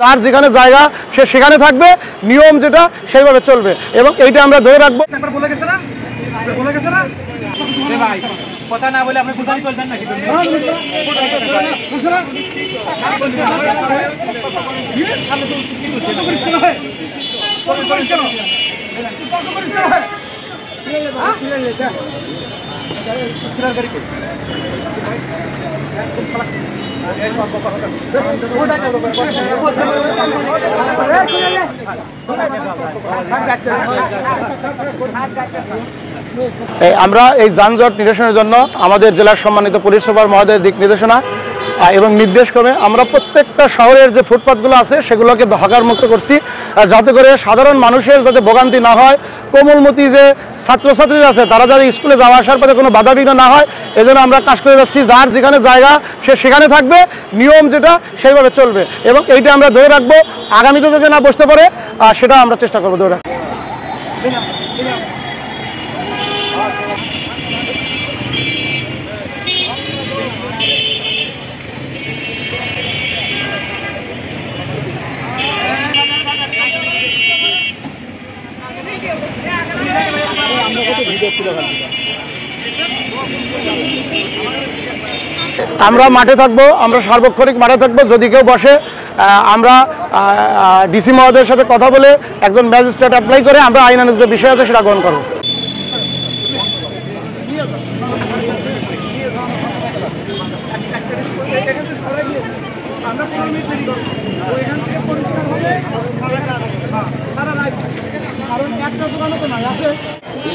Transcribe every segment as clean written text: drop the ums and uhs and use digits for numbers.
তার যেখানে জায়গা সে সেখানে থাকবে, নিয়ম যেটা সেইভাবে চলবে এবং এইটা আমরা ধরে রাখবো। কথা না বলে আপনি বুঝাই করবেন নাকি? আমরা এই যানজট নিরসনের জন্য আমাদের জেলার সম্মানিত পুলিশ সুপার মহোদয়ের দিক নির্দেশনা এবং নির্দেশক্রমে আমরা প্রত্যেকটা শহরের যে ফুটপাথগুলো আছে সেগুলোকে হকারমুক্ত করছি, যাতে করে সাধারণ মানুষের যাতে ভোগান্তি না হয়, কোমলমতি যে ছাত্রছাত্রীরা আছে তারা যাতে স্কুলে যাওয়া আসার পথে কোনো বাধাবিঘ্ন না হয়, এজন্য আমরা কাজ করে যাচ্ছি। যার যেখানে জায়গা সে সেখানে থাকবে, নিয়ম যেটা সেইভাবে চলবে এবং এইটা আমরা ধরে রাখবো। আগামীতে যাতে না বসতে পারে সেটা আমরা চেষ্টা করবো ধরে রাখতে। আমরা মাঠে থাকবো, আমরা সার্বক্ষণিক মাঠে থাকবো। যদি কেউ বসে আমরা ডিসি মহোদয়ের সাথে কথা বলে একজন ম্যাজিস্ট্রেট অ্যাপ্লাই করে আমরা আইনানুগ যে বিষয় আছে সেটা গ্রহণ করবো।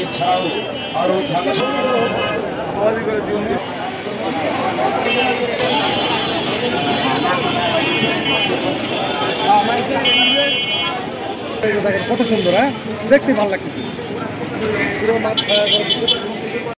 এছাড়াও আরো কত সুন্দর, দেখতে ভালো লাগতেছে।